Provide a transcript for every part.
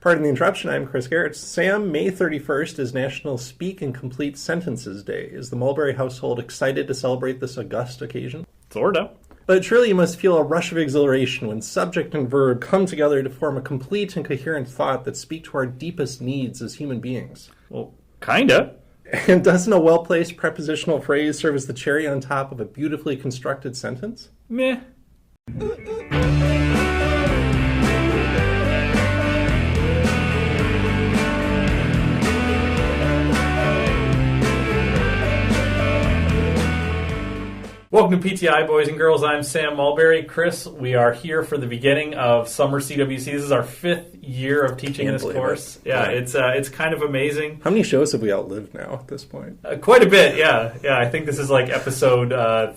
Pardon the interruption, I'm Chris Gehrz. Sam, May 31st is National Speak and Complete Sentences Day. Is the Mulberry household excited to celebrate this august occasion? Sorta. But surely you must feel a rush of exhilaration when subject and verb come together to form a complete and coherent thought that speak to our deepest needs as human beings. Well, kinda. And doesn't a well-placed prepositional phrase serve as the cherry on top of a beautifully constructed sentence? Meh. Welcome to PTI, boys and girls. I'm Sam Mulberry. Chris, we are here for the beginning of summer CWC. This is our 5th year of teaching this course. Yeah, it's kind of amazing. How many shows have we outlived now at this point? Quite a bit, yeah. I think this is like episode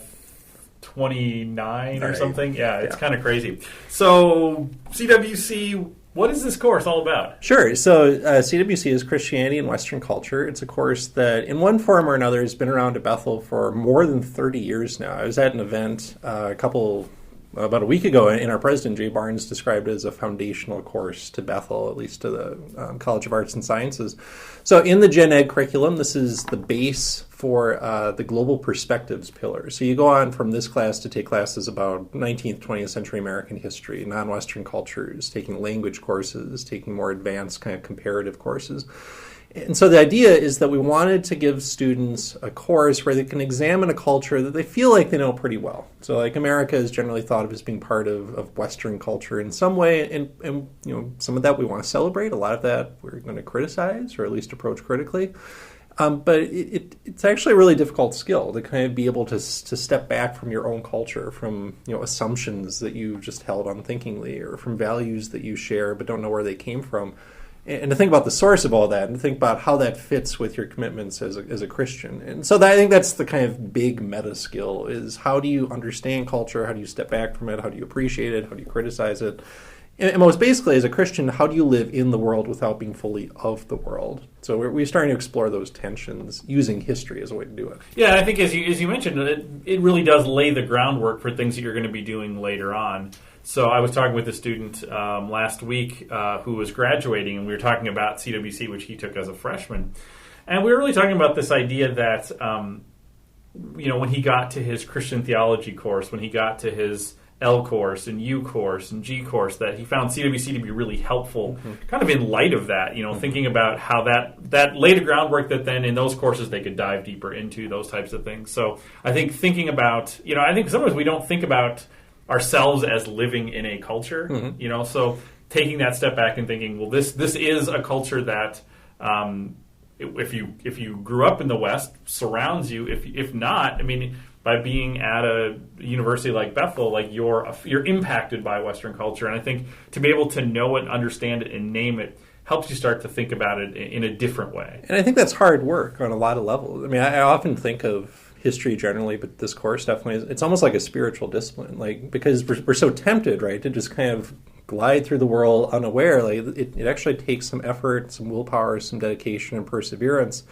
29 or something. Yeah, it's kind of crazy. So, CWC, what is this course all about? Sure. So CWC is Christianity and Western Culture. It's a course that in one form or another has been around at Bethel for more than 30 years now. I was at an event about a week ago, and our president, Jay Barnes, described it as a foundational course to Bethel, at least to the College of Arts and Sciences. So in the Gen Ed curriculum, this is the base for the Global Perspectives pillar. So you go on from this class to take classes about 19th, 20th century American history, non-Western cultures, taking language courses, taking more advanced kind of comparative courses. And so the idea is that we wanted to give students a course where they can examine a culture that they feel like they know pretty well. So like America is generally thought of as being part of Western culture in some way, and you know, some of that we want to celebrate, a lot of that we're going to criticize or at least approach critically. But it's actually a really difficult skill to kind of be able to step back from your own culture, from assumptions that you just held unthinkingly, or from values that you share but don't know where they came from. And to think about the source of all that, and to think about how that fits with your commitments as a Christian. And so I think that's the kind of big meta skill, is how do you understand culture, how do you step back from it, how do you appreciate it, how do you criticize it? And most basically, as a Christian, how do you live in the world without being fully of the world? So we're starting to explore those tensions using history as a way to do it. Yeah, I think as you mentioned, it really does lay the groundwork for things that you're going to be doing later on. So I was talking with a student last week who was graduating, and we were talking about CWC, which he took as a freshman. And we were really talking about this idea that, when he got to his Christian theology course, when he got to his L course and U course and G course, that he found CWC to be really helpful, kind of in light of that, thinking about how that laid a groundwork that then in those courses they could dive deeper into those types of things. So I think thinking about, I think sometimes we don't think about ourselves as living in a culture, so taking that step back and thinking, well, this is a culture that if you grew up in the West, surrounds you. If not, by being at a university like Bethel, like you're impacted by Western culture. And I think to be able to know it, understand it, and name it helps you start to think about it in a different way. And I think that's hard work on a lot of levels. I often think of history generally, but this course definitely it's almost like a spiritual discipline, because we're so tempted, right, to just kind of glide through the world unaware. It actually takes some effort, some willpower, some dedication and perseverance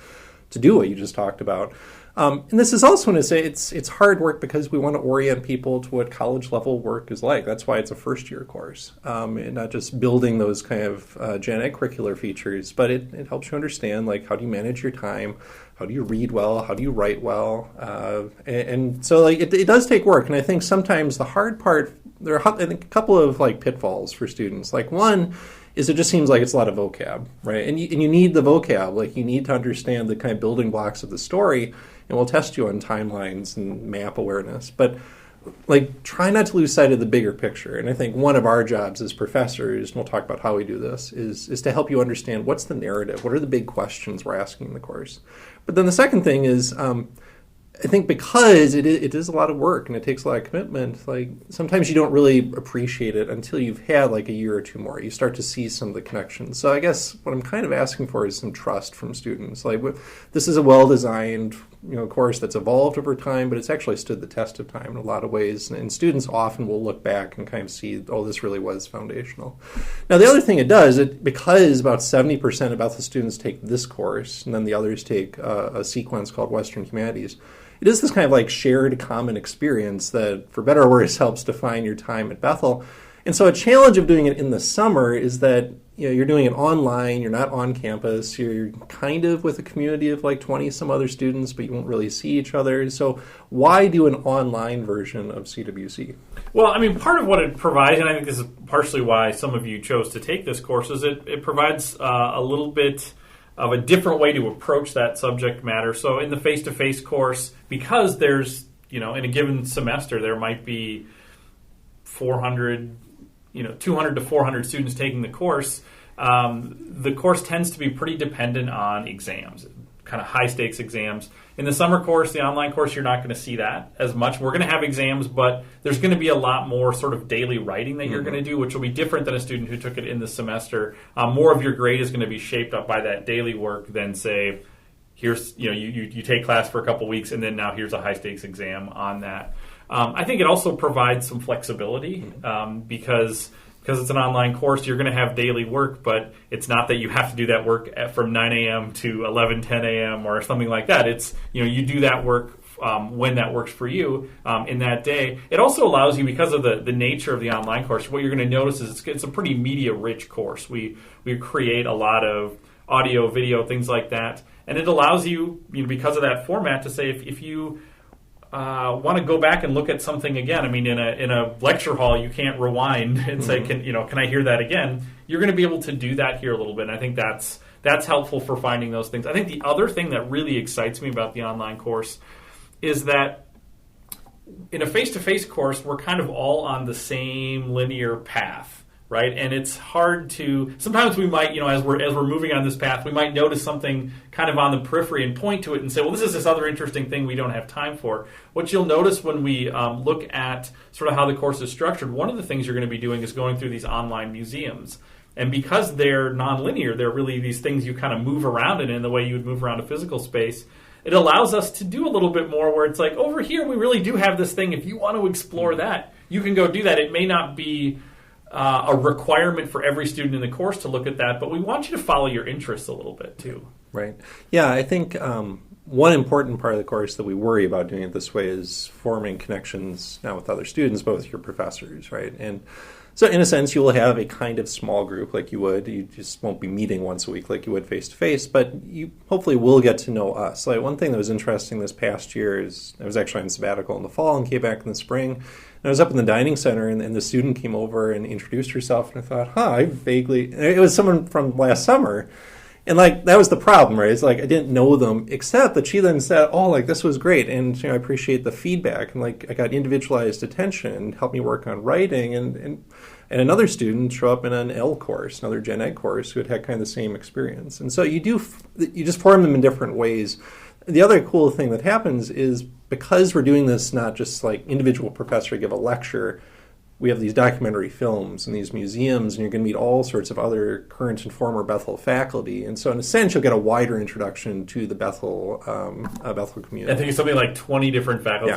to do what you just talked about. And this is also when I say it's hard work because we want to orient people to what college level work is like. That's why it's a first year course, and not just building those kind of Gen Ed curricular features, but it helps you understand how do you manage your time, how do you read well, how do you write well, and so it does take work. And I think sometimes the hard part, there are I think a couple of pitfalls for students. One is it just seems like it's a lot of vocab, right? And you need the vocab, you need to understand the kind of building blocks of the story, and we'll test you on timelines and map awareness. But try not to lose sight of the bigger picture. And I think one of our jobs as professors, and we'll talk about how we do this, is to help you understand what's the narrative, what are the big questions we're asking in the course. But then the second thing is, I think because it is a lot of work and it takes a lot of commitment, sometimes you don't really appreciate it until you've had a year or two more. You start to see some of the connections. So I guess what I'm kind of asking for is some trust from students. This is a well-designed course that's evolved over time, but it's actually stood the test of time in a lot of ways. And students often will look back and kind of see, this really was foundational. Now, the other thing it does, because about 70% of Bethel students take this course, and then the others take a sequence called Western Humanities, it is this kind of shared common experience that, for better or worse, helps define your time at Bethel. And so a challenge of doing it in the summer is that you're doing it online, you're not on campus, you're kind of with a community of like 20 some other students, but you won't really see each other. So why do an online version of CWC? Well, I mean, part of what it provides, and I think this is partially why some of you chose to take this course, is it provides a little bit of a different way to approach that subject matter. So in the face-to-face course, because there's, in a given semester, there might be 200 to 400 students taking the course. The course tends to be pretty dependent on exams, kind of high-stakes exams. In the summer course, the online course, you're not going to see that as much. We're going to have exams, but there's going to be a lot more sort of daily writing that you're going to do, which will be different than a student who took it in the semester. More of your grade is going to be shaped up by that daily work than, say, here's, you take class for a couple weeks, and then now here's a high-stakes exam on that. I think it also provides some flexibility because it's an online course, you're going to have daily work, but it's not that you have to do that work from 9 a.m. to 10 a.m. or something like that. It's, you do that work when that works for you in that day. It also allows you, because of the nature of the online course, what you're going to notice is it's a pretty media-rich course. We create a lot of audio, video, things like that, and it allows you, because of that format, to say if you want to go back and look at something again. I mean, in a lecture hall, you can't rewind and say, can I hear that again? You're going to be able to do that here a little bit, and I think that's helpful for finding those things. I think the other thing that really excites me about the online course is that in a face-to-face course, we're kind of all on the same linear path. Right, and it's hard to. Sometimes we might, as we're moving on this path, we might notice something kind of on the periphery and point to it and say, "Well, this is this other interesting thing we don't have time for." What you'll notice when we look at sort of how the course is structured, one of the things you're going to be doing is going through these online museums, and because they're nonlinear, they're really these things you kind of move around in the way you would move around a physical space. It allows us to do a little bit more where it's like, over here, we really do have this thing. If you want to explore that, you can go do that. It may not be a requirement for every student in the course to look at that, but we want you to follow your interests a little bit too. Right. Yeah, I think one important part of the course that we worry about doing it this way is forming connections not with other students, but with your professors, right? And so in a sense, you will have a kind of small group like you would. You just won't be meeting once a week like you would face-to-face, but you hopefully will get to know us. Like one thing that was interesting this past year is I was actually on sabbatical in the fall and came back in the spring. I was up in the dining center, and the student came over and introduced herself, and I thought, it was someone from last summer. And, that was the problem, right? It's like I didn't know them, except that she then said, this was great, and, I appreciate the feedback. And, I got individualized attention, helped me work on writing, and another student show up in an L course, another gen ed course, who had kind of the same experience. And so you just form them in different ways. The other cool thing that happens is because we're doing this not just like individual professor give a lecture, we have these documentary films and these museums, and you're going to meet all sorts of other current and former Bethel faculty. And so in a sense, you'll get a wider introduction to the Bethel community. I think it's something like 20 different Bethel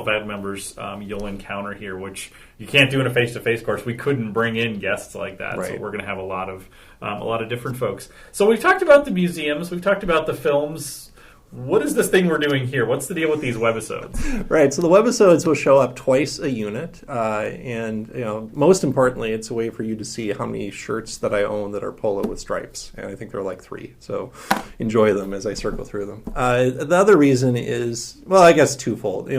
faculty members you'll encounter here, which you can't do in a face-to-face course. We couldn't bring in guests like that, right. So we're going to have a lot of different folks. So we've talked about the museums, we've talked about the films. What is this thing we're doing here? What's the deal with these webisodes? Right, so the webisodes will show up twice a unit, and most importantly, it's a way for you to see how many shirts that I own that are polo with stripes, and I think there are like 3, so enjoy them as I circle through them. The other reason is, I guess twofold.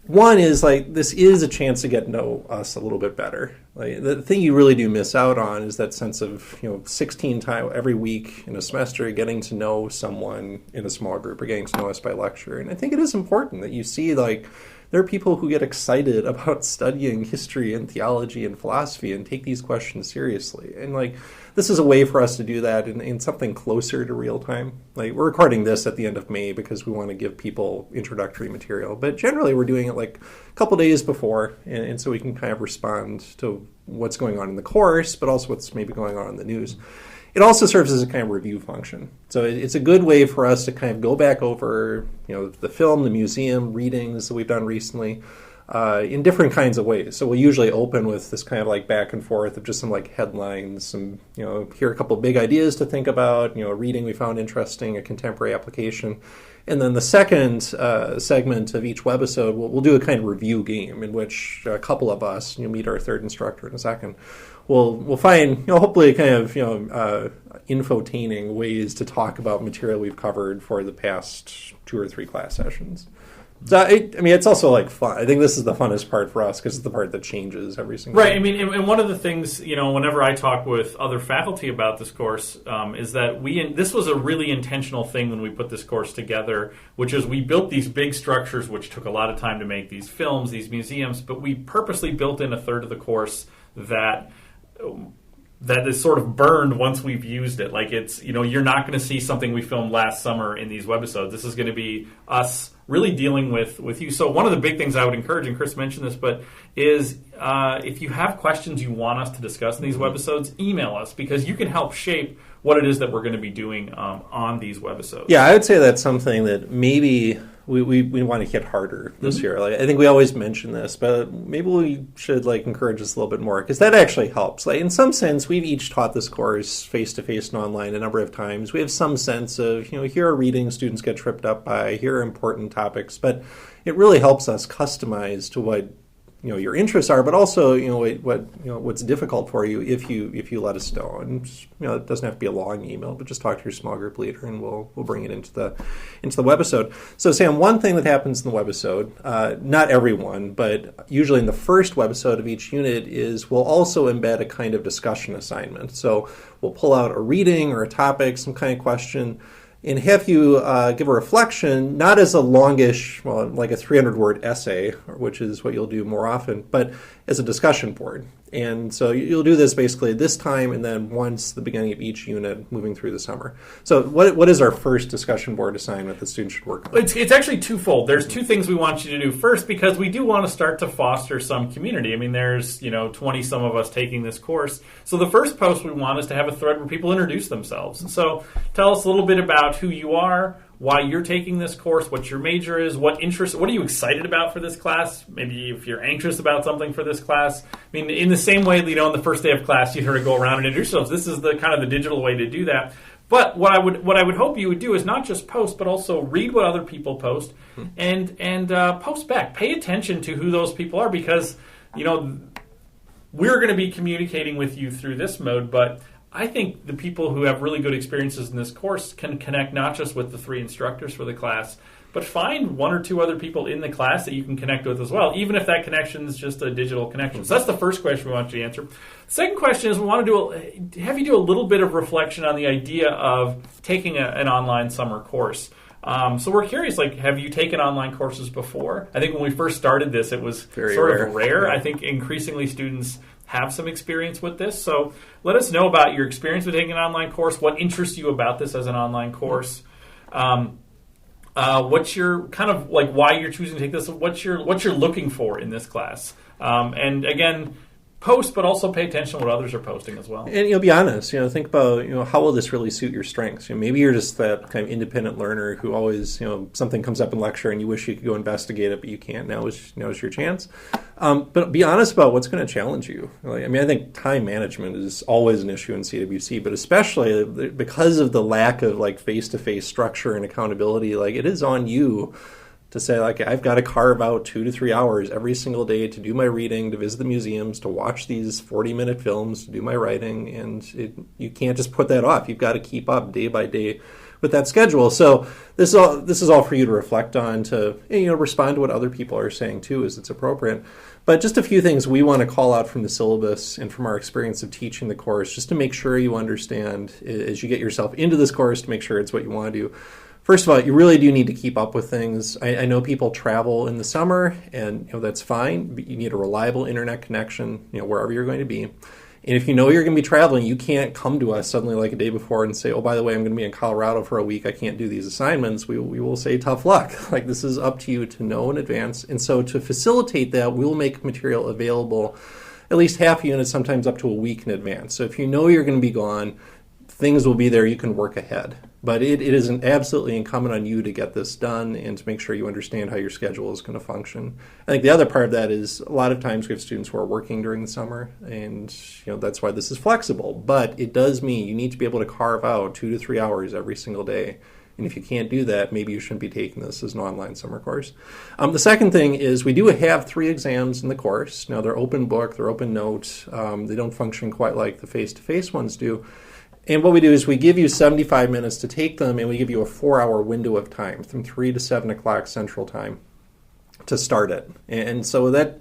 One is this is a chance to get to know us a little bit better. The thing you really do miss out on is that sense of 16 times every week in a semester getting to know someone in a small group or getting to know us by lecture. And I think it is important that you see there are people who get excited about studying history and theology and philosophy and take these questions seriously. And this is a way for us to do that in something closer to real time. We're recording this at the end of May because we want to give people introductory material. But generally we're doing it a couple days before, and so we can kind of respond to what's going on in the course, but also what's maybe going on in the news. It also serves as a kind of review function. So it's a good way for us to kind of go back over, the film, the museum, readings that we've done recently, in different kinds of ways. So we'll usually open with this kind of like back and forth of just some like headlines, some, here are a couple big ideas to think about, a reading we found interesting, a contemporary application. And then the second segment of each webisode, we'll do a kind of review game in which a couple of us, meet our third instructor in a second. We'll find, hopefully kind of, infotaining ways to talk about material we've covered for the past 2 or 3 class sessions. So, it's also like fun. I think this is the funnest part for us because it's the part that changes every single right. time. And one of the things, whenever I talk with other faculty about this course, is that this was a really intentional thing when we put this course together, which is we built these big structures, which took a lot of time to make, these films, these museums, but we purposely built in a third of the course that is sort of burned once we've used it. Like it's, you're not going to see something we filmed last summer in these webisodes. This is going to be us really dealing with you. So one of the big things I would encourage, and Chris mentioned this, but is if you have questions you want us to discuss in these webisodes, email us because you can help shape what it is that we're going to be doing on these webisodes. Yeah, I would say that's something that maybe we want to hit harder this year. Like, I think we always mention this, but maybe we should encourage this a little bit more because that actually helps. In some sense, we've each taught this course face-to-face and online a number of times. We have some sense of, here are readings students get tripped up by, here are important topics, but it really helps us customize to what your interests are, but also what's difficult for you if you let us know. And it doesn't have to be a long email, but just talk to your small group leader, and we'll bring it into the webisode. So Sam, one thing that happens in the webisode, not everyone, but usually in the first webisode of each unit, is we'll also embed a kind of discussion assignment. So we'll pull out a reading or a topic, some kind of question, and have you give a reflection, not as a longish, like a 300-word essay, which is what you'll do more often, but as a discussion board. And so you'll do this basically this time and then once the beginning of each unit moving through the summer. So what is our first discussion board assignment that students should work on? It's actually twofold. There's 2 things we want you to do. First, because we do want to start to foster some community. there's 20 some of us taking this course. So the first post we want is to have a thread where people introduce themselves. And so tell us a little bit about who you are, why you're taking this course, what your major is, what are you excited about for this class? Maybe if you're anxious about something for this class. In the same way, on the first day of class, you heard to go around and introduce yourselves. This is the kind of the digital way to do that. But what I would hope you would do is not just post, but also read what other people post and post back. Pay attention to who those people are because, we're going to be communicating with you through this mode, but I think the people who have really good experiences in this course can connect not just with the 3 instructors for the class, but find 1 or 2 other people in the class that you can connect with as well, even if that connection is just a digital connection. So that's the first question we want you to answer. The second question is we want to have you do a little bit of reflection on the idea of taking an online summer course. So we're curious, have you taken online courses before? I think when we first started this, it was very rare. Yeah. I think increasingly students have some experience with this. So let us know about your experience with taking an online course, what interests you about this as an online course. What's your kind of why you're choosing to take this, what you're looking for in this class. And again, post, but also pay attention to what others are posting as well. And be honest. Think about how will this really suit your strengths. Maybe you're just that kind of independent learner who always something comes up in lecture and you wish you could go investigate it, but you can't. Now is your chance. But be honest about what's going to challenge you. I think time management is always an issue in CWC, but especially because of the lack of face-to-face structure and accountability. It is on you to say, I've got to carve out 2 to 3 hours every single day to do my reading, to visit the museums, to watch these 40-minute films, to do my writing, and you can't just put that off. You've got to keep up day by day with that schedule. So this is all for you to reflect on, to respond to what other people are saying too, as it's appropriate. But just a few things we want to call out from the syllabus and from our experience of teaching the course, just to make sure you understand as you get yourself into this course, to make sure it's what you want to do. First of all, you really do need to keep up with things. I know people travel in the summer, and that's fine. But you need a reliable internet connection, wherever you're going to be. And if you know you're going to be traveling, you can't come to us suddenly a day before and say, oh, by the way, I'm going to be in Colorado for a week. I can't do these assignments. We will say tough luck. This is up to you to know in advance. And so to facilitate that, we'll make material available at least half a unit, sometimes up to a week in advance. So if you know you're going to be gone, things will be there. You can work ahead. But it is absolutely incumbent on you to get this done and to make sure you understand how your schedule is going to function. I think the other part of that is a lot of times we have students who are working during the summer, and that's why this is flexible. But it does mean you need to be able to carve out 2 to 3 hours every single day. And if you can't do that, maybe you shouldn't be taking this as an online summer course. The second thing is we do have 3 exams in the course. Now, they're open book, they're open note. They don't function quite like the face-to-face ones do. And what we do is we give you 75 minutes to take them, and we give you a 4-hour window of time from 3 to 7 o'clock Central Time to start it. And so that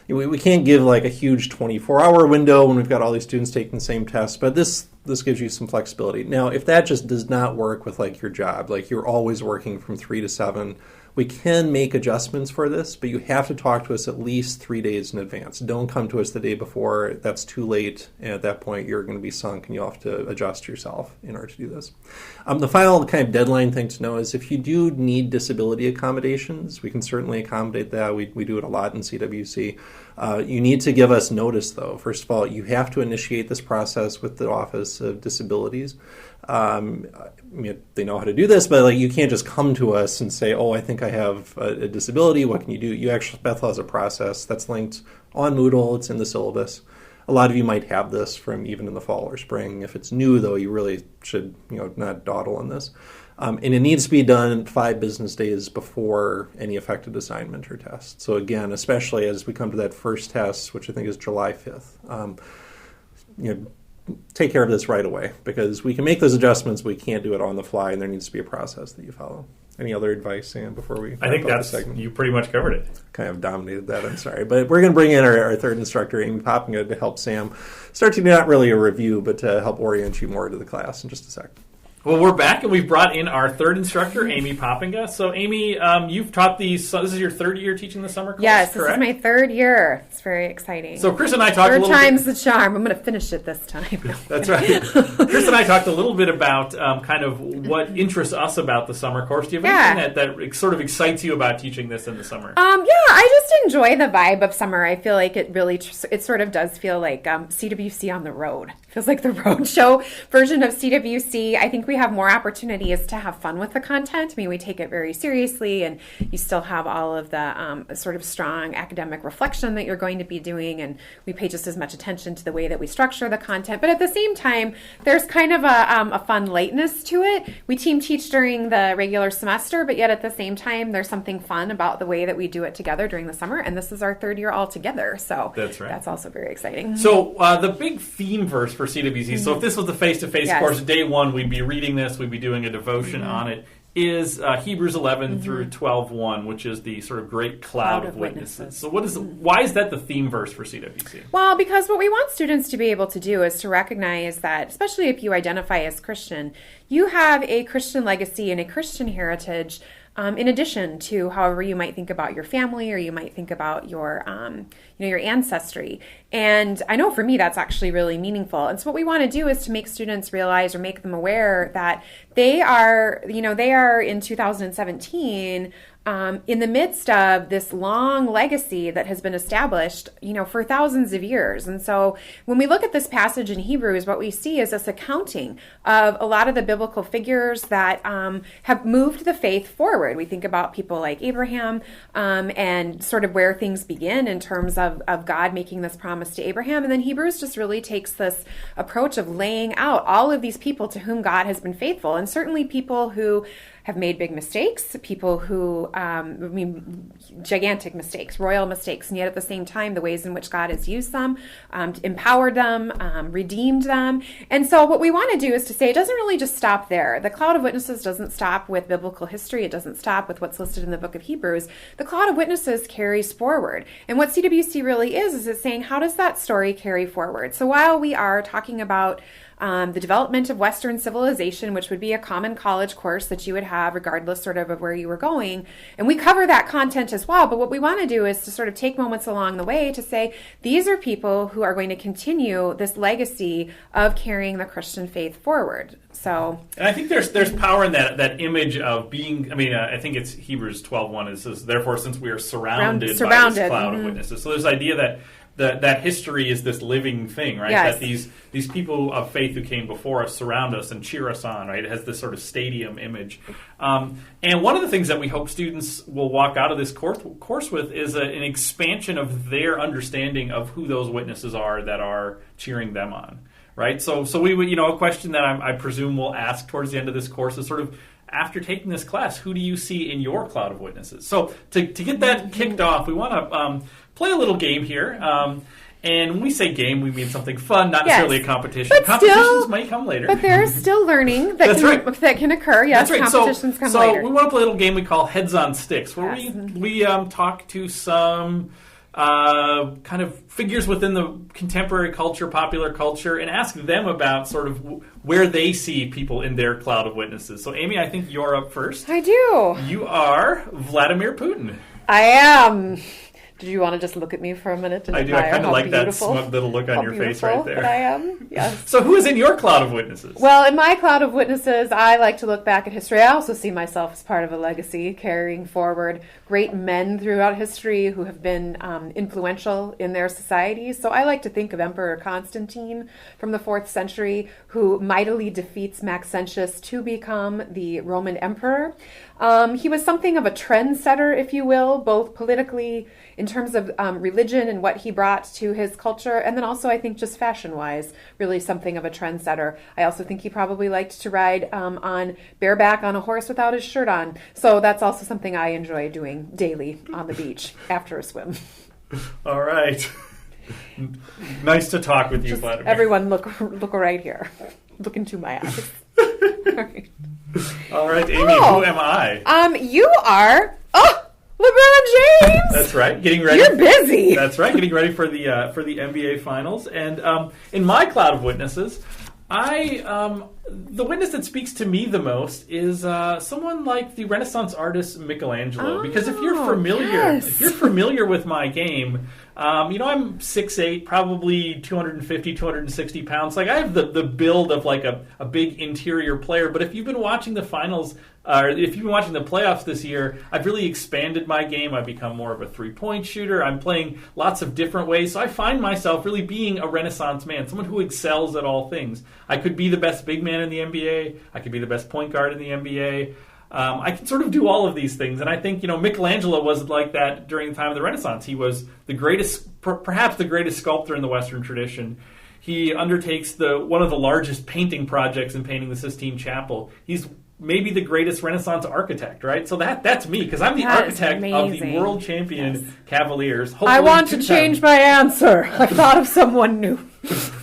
we can't give like a huge 24-hour window when we've got all these students taking the same test, but this gives you some flexibility. Now, if that just does not work with like your job, like you're always working from 3 to 7, we can make adjustments for this, but you have to talk to us at least 3 days in advance. Don't come to us the day before. That's too late. And at that point, you're going to be sunk and you'll have to adjust yourself in order to do this. The final kind of deadline thing to know is if you do need disability accommodations, we can certainly accommodate that. We do it a lot in CWC. You need to give us notice, though. First of all, you have to initiate this process with the Office of Disabilities. They know how to do this, but like you can't just come to us and say, "Oh, I think I have a disability. What can you do?" Bethel has a process that's linked on Moodle. It's in the syllabus. A lot of you might have this from even in the fall or spring. If it's new, though, you really should not dawdle on this. And it needs to be done 5 business days before any affected assignment or test. So again, especially as we come to that first test, which I think is July 5th, take care of this right away, because we can make those adjustments, but we can't do it on the fly, and there needs to be a process that you follow. Any other advice, Sam, before we I think that's you pretty much covered it. Kind of dominated that, I'm sorry. But we're going to bring in our third instructor, Amy Poppinga, to help Sam start to do not really a review, but to help orient you more to the class in just a sec. Well, we're back, and we've brought in our third instructor, Amy Poppinga. So, Amy, you've taught these. So this is your third year teaching the summer course, yes, correct? This is my third year. It's very exciting. So, Chris and I talked a little bit. Third time's the charm. I'm going to finish it this time. That's right. Chris and I talked a little bit about kind of what interests us about the summer course. Do you have anything that sort of excites you about teaching this in the summer? I just enjoy the vibe of summer. I feel like it really, it sort of does feel like CWC on the road. It feels like the roadshow version of CWC. I think we have more opportunities to have fun with the content. I mean, we take it very seriously, and you still have all of the sort of strong academic reflection that you're going to be doing, and we pay just as much attention to the way that we structure the content. But at the same time, there's kind of a fun lightness to it. We team teach during the regular semester, but yet at the same time, there's something fun about the way that we do it together during the summer, and this is our third year all together. So that's right. That's also very exciting. So the big theme verse for CWC, so if this was the face-to-face course, day one, we'd be reading this, we'd be doing a devotion on it, is Hebrews 11 through 12:1, which is the sort of great cloud of witnesses. So why is that the theme verse for CWC? Well, because what we want students to be able to do is to recognize that, especially if you identify as Christian, you have a Christian legacy and a Christian heritage, in addition to however you might think about your family, or you might think about your your ancestry. And I know for me that's actually really meaningful. And so what we want to do is to make students realize, or make them aware, that they are in 2017 in the midst of this long legacy that has been established, for thousands of years. And so when we look at this passage in Hebrews, what we see is this accounting of a lot of the biblical figures that have moved the faith forward. We think about people like Abraham and sort of where things begin in terms of God making this promise to Abraham. And then Hebrews just really takes this approach of laying out all of these people to whom God has been faithful, and certainly people who have made big mistakes, people who, gigantic mistakes, royal mistakes, and yet at the same time, the ways in which God has used them, empowered them, redeemed them. And so what we want to do is to say it doesn't really just stop there. The cloud of witnesses doesn't stop with biblical history. It doesn't stop with what's listed in the book of Hebrews. The cloud of witnesses carries forward. And what CWC really is it's saying, how does that story carry forward? So while we are talking about the development of Western civilization, which would be a common college course that you would have regardless sort of where you were going. And we cover that content as well. But what we want to do is to sort of take moments along the way to say, these are people who are going to continue this legacy of carrying the Christian faith forward. So, and I think there's power in that image of being, I think it's Hebrews 12:1. It says, therefore, since we are surrounded by this cloud of witnesses. So there's the idea that history is this living thing, right? Yes. That these people of faith who came before us surround us and cheer us on, right? It has this sort of stadium image. And one of the things that we hope students will walk out of this course with is an expansion of their understanding of who those witnesses are that are cheering them on, right? So we would, a question that I presume we'll ask towards the end of this course is sort of, after taking this class, who do you see in your cloud of witnesses? So to get that kicked off, we want to play a little game here. And when we say game, we mean something fun, not necessarily a competition. But Competitions might come later. But there's still learning that can occur. Yes, that's right. Competitions come later. So we want to play a little game we call Heads on Sticks, where we talk to some kind of figures within the contemporary culture, popular culture, and ask them about sort of where they see people in their cloud of witnesses. So, Amy, I think you're up first. I do. You are Vladimir Putin. I am. Did you want to just look at me for a minute? And I do. I kind of like that smug little look on your face right there. I am. Yes. So who is in your cloud of witnesses? Well, in my cloud of witnesses, I like to look back at history. I also see myself as part of a legacy, carrying forward great men throughout history who have been influential in their societies. So I like to think of Emperor Constantine from the 4th century, who mightily defeats Maxentius to become the Roman emperor. He was something of a trendsetter, if you will, both politically, in terms of religion and what he brought to his culture, and then also I think just fashion-wise, really something of a trendsetter. I also think he probably liked to ride on bareback on a horse without his shirt on. So that's also something I enjoy doing daily on the beach after a swim. All right. Nice to talk with you, Vladimir. Everyone look right here. Look into my eyes. All right, Amy, who am I? You are LeBron James. That's right. Getting ready. You're busy. That's right. Getting ready for the NBA Finals. And in my cloud of witnesses, the witness that speaks to me the most is someone like the Renaissance artist Michelangelo. Because if you're familiar with my game, I'm 6'8", probably 250, 260 pounds. Like, I have the build of like a big interior player. But if you've been watching the finals, or if you've been watching the playoffs this year, I've really expanded my game. I've become more of a three-point shooter. I'm playing lots of different ways. So I find myself really being a Renaissance man, someone who excels at all things. I could be the best big man in the NBA. I could be the best point guard in the NBA. I can sort of do all of these things. And I think, Michelangelo was like that during the time of the Renaissance. He was the greatest, perhaps the greatest sculptor in the Western tradition. He undertakes one of the largest painting projects in painting the Sistine Chapel. He's maybe the greatest Renaissance architect, right? So that's me, because I'm the architect of the world champion Cavaliers. Hopefully I want to change my answer. I thought of someone new.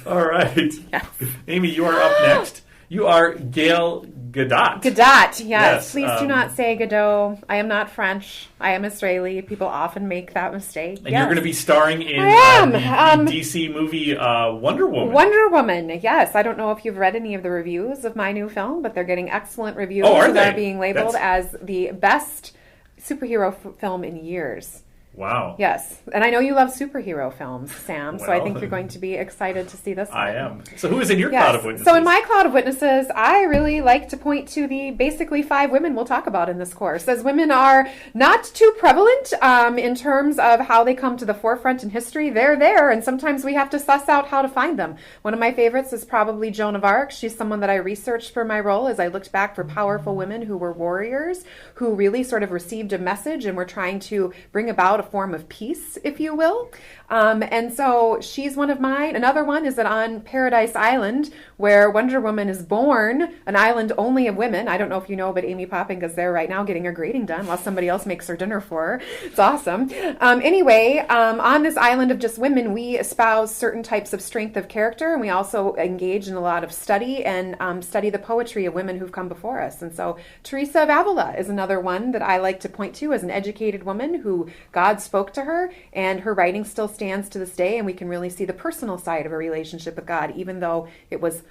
All right. Yes. Amy, you are up next. You are Gail Gadot. Gadot, yes. Please do not say Godot. I am not French. I am Israeli. People often make that mistake. And you're going to be starring in the DC movie Wonder Woman. Wonder Woman, yes. I don't know if you've read any of the reviews of my new film, but they're getting excellent reviews. Oh, are they? They're being labeled as the best superhero film in years. Wow. Yes. And I know you love superhero films, Sam, so I think you're going to be excited to see this one. I am. So who is in your cloud of witnesses? So in my cloud of witnesses, I really like to point to the basically 5 women we'll talk about in this course, as women are not too prevalent in terms of how they come to the forefront in history. They're there, and sometimes we have to suss out how to find them. One of my favorites is probably Joan of Arc. She's someone that I researched for my role as I looked back for powerful women who were warriors, who really sort of received a message and were trying to bring about a form of peace, if you will. And so she's one of mine. Another one is that on Paradise Island, where Wonder Woman is born, an island only of women. I don't know if you know, but Amy Poppinga's there right now getting her grading done while somebody else makes her dinner for her. It's awesome. Anyway, on this island of just women, we espouse certain types of strength of character, and we also engage in a lot of study and study the poetry of women who've come before us. And so Teresa of Avila is another one that I like to point to as an educated woman who God spoke to her, and her writing still stands to this day, and we can really see the personal side of a relationship with God, even though it was,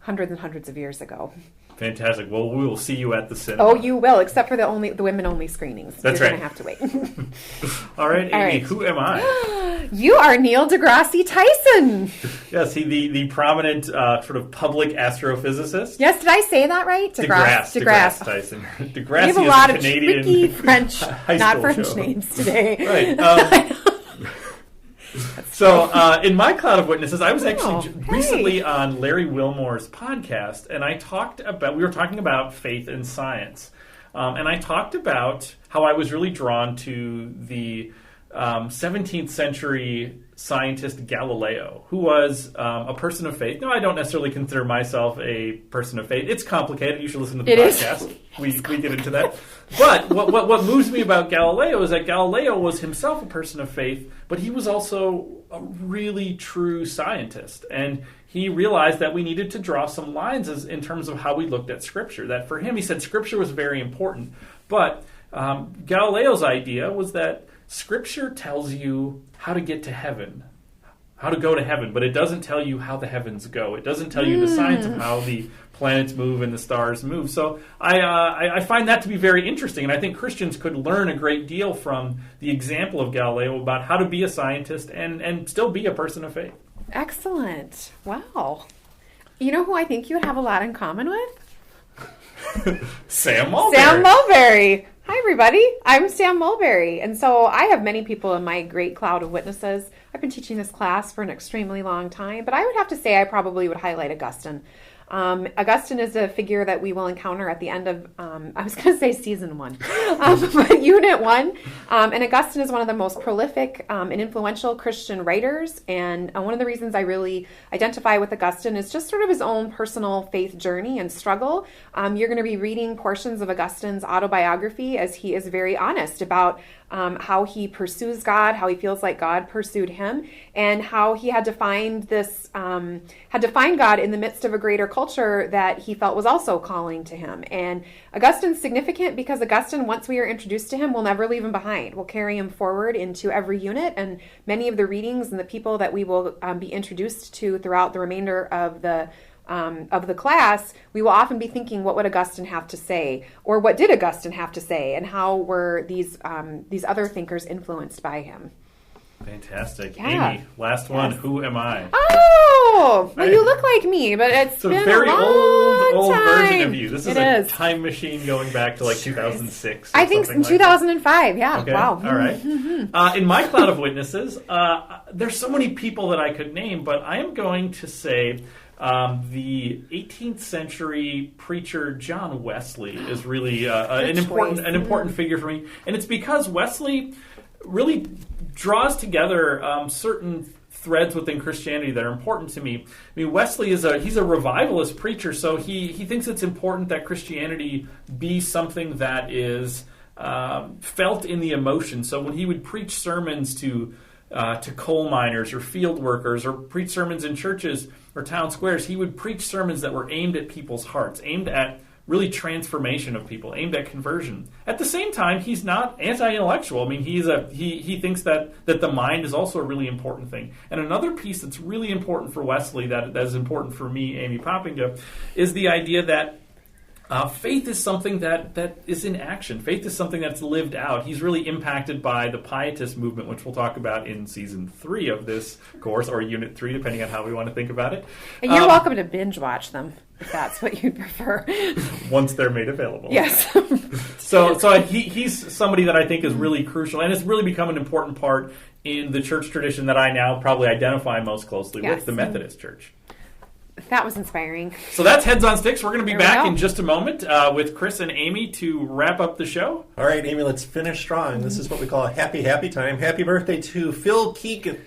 hundreds and hundreds of years ago. Fantastic. Well, we will see you at the cinema. Oh, you will, except for the women-only screenings. That's You're right. You're going to have to wait. All right, Amy, who am I? You are Neil DeGrasse Tyson. Yes, the prominent sort of public astrophysicist. Yes, did I say that right? DeGrasse Tyson. DeGrasse we have a lot of tricky French, not French names today. Right. So in my cloud of witnesses, I was actually recently on Larry Wilmore's podcast, and we were talking about faith and science. And I talked about how I was really drawn to the 17th century scientist Galileo, who was a person of faith. No, I don't necessarily consider myself a person of faith. It's complicated. You should listen to the podcast. We get into that. But what moves me about Galileo is that Galileo was himself a person of faith, but he was also a really true scientist. And he realized that we needed to draw some lines in terms of how we looked at Scripture. That for him, he said Scripture was very important. But Galileo's idea was that Scripture tells you how to get to heaven, how to go to heaven, but it doesn't tell you how the heavens go. It doesn't tell you the science of how the planets move and the stars move. So I find that to be very interesting, and I think Christians could learn a great deal from the example of Galileo about how to be a scientist and still be a person of faith. Excellent. Wow. You know who I think you would have a lot in common with? Sam Mulberry. Sam Mulberry. Hi, everybody. I'm Sam Mulberry. And so I have many people in my great cloud of witnesses. I've been teaching this class for an extremely long time, but I would have to say I probably would highlight Augustine. Augustine is a figure that we will encounter at the end of, I was going to say season 1, but unit 1. And Augustine is one of the most prolific and influential Christian writers. And one of the reasons I really identify with Augustine is just sort of his own personal faith journey and struggle. You're going to be reading portions of Augustine's autobiography as he is very honest about how he pursues God, how he feels like God pursued him, and how he had to find God in the midst of a greater culture that he felt was also calling to him. And Augustine's significant because Augustine, once we are introduced to him, will never leave him behind. We'll carry him forward into every unit, and many of the readings and the people that we will be introduced to throughout the remainder of the class, we will often be thinking, what would Augustine have to say? Or what did Augustine have to say? And how were these other thinkers influenced by him? Fantastic. Yeah. Amy, last one. Who am I? Oh, well, you look like me, but it's been a very a long old time. version of you. This is a time machine going back to like 2006. I think in 2005, yeah. Okay. Wow. All right. In my cloud of witnesses, there's so many people that I could name, but I am going to say the 18th century preacher John Wesley is really an important figure for me, and it's because Wesley really draws together certain threads within Christianity that are important to me. I mean, Wesley he's a revivalist preacher, so he thinks it's important that Christianity be something that is felt in the emotion. So when he would preach sermons to coal miners or field workers, or preach sermons in churches or town squares, he would preach sermons that were aimed at people's hearts, aimed at really transformation of people, aimed at conversion. At the same time, he's not anti-intellectual. I mean, he thinks that the mind is also a really important thing. And another piece that's really important for Wesley, that is important for me, Amy Poppinga, is the idea that faith is something that is in action. Faith is something that's lived out. He's really impacted by the Pietist movement, which we'll talk about in season 3 of this course, or unit 3, depending on how we want to think about it. And you're welcome to binge watch them, if that's what you'd prefer. Once they're made available. Yes. So he's somebody that I think is really crucial, and it's really become an important part in the church tradition that I now probably identify most closely with, the Methodist Church. That was inspiring. So that's Heads on Sticks. We're going to be back in just a moment with Chris and Amy to wrap up the show. All right, Amy, let's finish strong. This is what we call a happy time. Happy birthday to Phil Keegan.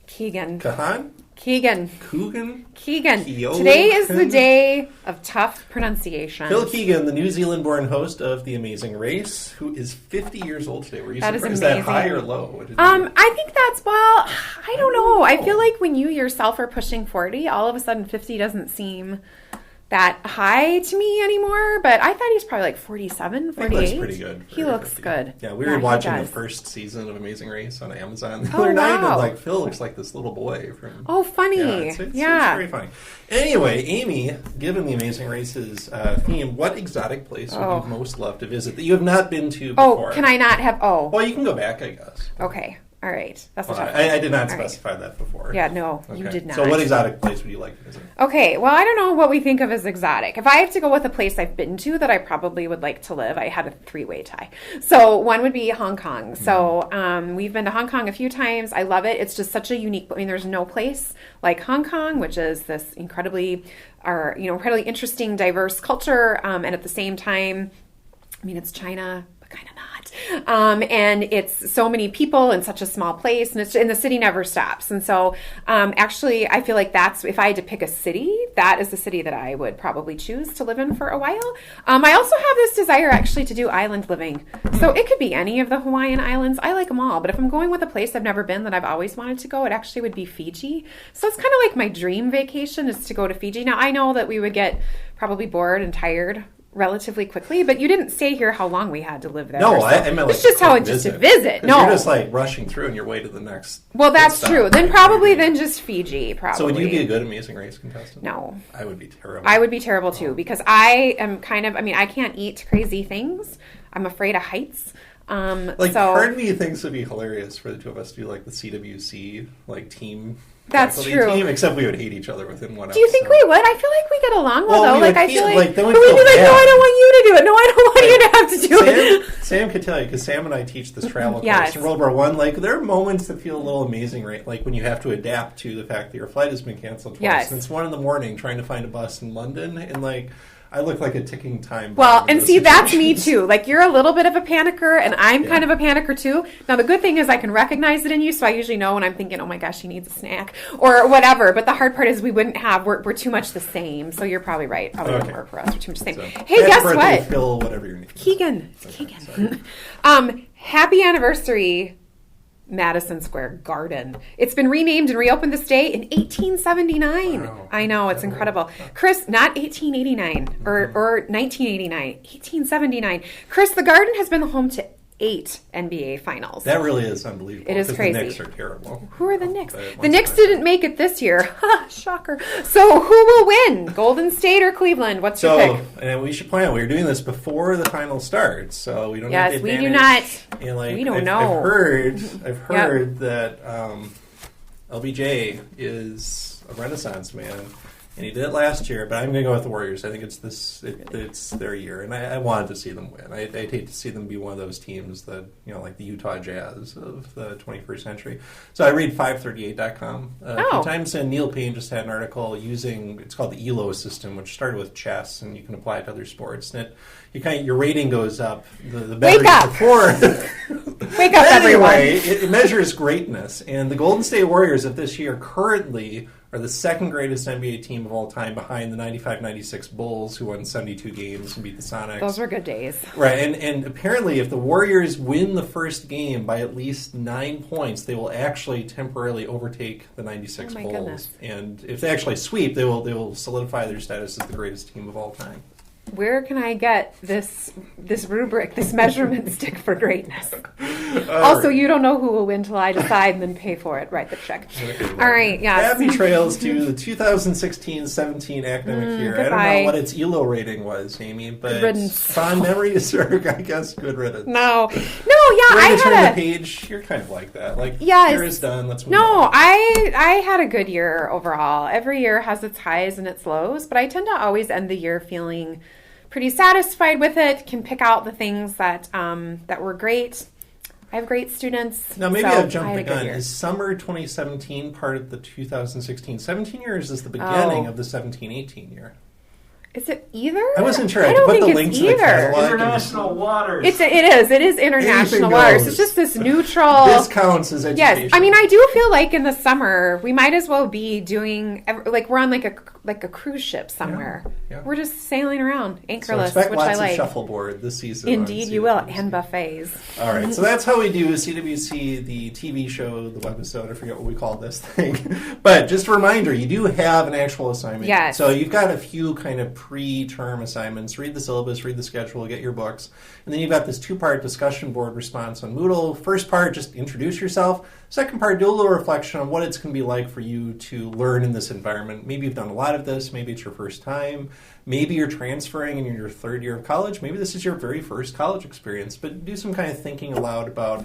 Kahan? Keegan. Coogan? Keegan. Today is the day of tough pronunciation. Phil Keegan, the New Zealand-born host of The Amazing Race, who is 50 years old today. Were you that surprised? Is amazing. Is that high or low? I think that's, I don't know. I feel like when you yourself are pushing 40, all of a sudden 50 doesn't seem that high to me anymore, but I thought he's probably like 47, 48. He looks pretty good. He looks good. Yeah, we were watching the first season of Amazing Race on Amazon the other night, and Phil looks like this little boy from... Oh, funny. Yeah, it's very funny. Anyway, Amy, given the Amazing Race's theme, what exotic place would you most love to visit that you have not been to before? Oh, can I not have... Well, you can go back, I guess. Okay. All right. That's a Well, tough one. I did not All right. specify that before. Yeah, no, you Okay. did not. So what exotic place would you like to visit? Okay, well, I don't know what we think of as exotic. If I have to go with a place I've been to that I probably would like to live, I had a three-way tie. So one would be Hong Kong. So we've been to Hong Kong a few times. I love it. It's just such a unique, I mean, there's no place like Hong Kong, which is this incredibly interesting, diverse culture. And at the same time, I mean, it's China, but kind of not. And it's so many people in such a small place, and the city never stops. And so actually, I feel like that's, if I had to pick a city, that is the city that I would probably choose to live in for a while. I also have this desire actually to do island living. So it could be any of the Hawaiian islands. I like them all. But if I'm going with a place I've never been that I've always wanted to go, it actually would be Fiji. So it's kind of like my dream vacation is to go to Fiji. Now, I know that we would get probably bored and tired relatively quickly, but you didn't say here how long we had to live there. No, so I meant like it's just how it's just to visit. No, you're just like rushing through on your way to the next. Well, that's stop. true. Then probably then just Fiji. Probably. So would you be a good Amazing Race contestant? No, I would be terrible. I would be terrible too because I am kind of. I mean, I can't eat crazy things. I'm afraid of heights. Part of me thinks it'd be hilarious for the two of us to do like the CWC team. That's true. Team, except we would hate each other within one. Do you think we would? I feel like we get along well, though. I feel like then we'd be like, no, I don't want you to do it. No, I don't want you to have to do it. Sam could tell you because Sam and I teach this travel Yes. course in World War I. Like there are moments that feel a little amazing, right? Like when you have to adapt to the fact that your flight has been canceled twice, Yes. and it's 1 a.m. trying to find a bus in London, and I look like a ticking time bomb. Well, and see, that's me situations. too. Like, you're a little bit of a panicker, and I'm kind of a panicker too. Now, the good thing is I can recognize it in you, so I usually know when I'm thinking, oh my gosh, she needs a snack, or whatever. But the hard part is we're too much the same, so you're probably right. Probably wouldn't work for us. We're too much the same. So, Hey, guess birthday, what? Phil, whatever your name is. Keegan. It's Keegan. Happy anniversary, Madison Square Garden. It's been renamed and reopened this day in 1879. Wow. I know, it's incredible. Chris, not 1889 or 1989, 1879. Chris, the Garden has been the home to 8 NBA finals. That really is unbelievable. It is 'cause crazy. The Knicks are terrible. Who are the Knicks? The Knicks didn't make it this year. Ha, shocker. So who will win? Golden State or Cleveland? What's your pick? And we should point out, we're doing this before the final starts, so we don't have the Yes, we advantage. do not. And We don't I've know. I've heard that LBJ is a Renaissance man, and he did it last year. But I'm going to go with the Warriors. I think it's their year, and I wanted to see them win. I'd hate to see them be one of those teams that like the Utah Jazz of the 21st century. So I read 538.com a few times, and Neil Payne just had an article it's called the ELO system, which started with chess, and you can apply it to other sports. And your rating goes up the better Wake up. you perform. Wake up, Anyway, everyone. it measures greatness, and the Golden State Warriors of this year currently are the second greatest NBA team of all time, behind the 95-96 Bulls, who won 72 games and beat the Sonics. Those were good days. Right, and apparently if the Warriors win the first game by at least 9 points, they will actually temporarily overtake the 96 Bulls. Goodness. And if they actually sweep, they will solidify their status as the greatest team of all time. Where can I get this rubric, this measurement stick for greatness? Also, you don't know who will win till I decide and then pay for it. Write the check. Okay, well, All right, yes. Happy trails to the 2016-17 academic year. Goodbye. I don't know what its ELO rating was, Amy, but Good riddance. fond memories are, I guess, good riddance. No, yeah, Ready I to turn had the page. You're kind of like that. Like, Yes. year is done. Let's move No, on. I had a good year overall. Every year has its highs and its lows, but I tend to always end the year feeling pretty satisfied with it. Can pick out the things that were great. I have great students. Now, maybe so I've jumped I had the a good gun. year. Is summer 2017 part of the 2016-17 year, or is this the beginning of the 17-18 year? Is it either? I wasn't sure. I I had to don't put think the it's link to the either. catalog. International waters. It is. It is international Anything waters. goes. It's just this neutral. This counts as education. Yes, I mean, I do feel like in the summer we might as well be doing we're on like a cruise ship somewhere. Yeah. We're just sailing around So anchorless, expect which lots I of like. shuffleboard this season. on Indeed, you will, CWC. and buffets. All right, so that's how we do CWC, the TV show, the webisode. I forget what we call this thing. But just a reminder, you do have an actual assignment. Yes. So you've got a few kind of pre-term assignments. Read the syllabus, read the schedule, get your books. And then you've got this 2-part discussion board response on Moodle. First part, just introduce yourself. Second part, do a little reflection on what it's going to be like for you to learn in this environment. Maybe you've done a lot of this. Maybe it's your first time. Maybe you're transferring and you're in your 3rd year of college. Maybe this is your very first college experience. But do some kind of thinking aloud about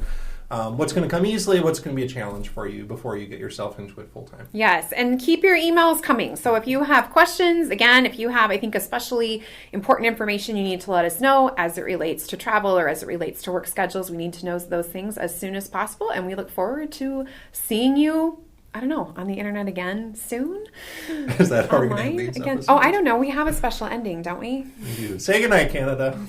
what's going to come easily, what's going to be a challenge for you before you get yourself into it full time. Yes, and keep your emails coming. So if you have questions, again, if you have, I think, especially important information you need to let us know as it relates to travel or as it relates to work schedules, we need to know those things as soon as possible. And we look forward to seeing you, I don't know, on the internet again soon. Is that how we're going to end these again? episodes? Oh, I don't know. We have a special ending, don't we? We do. Say goodnight, Canada.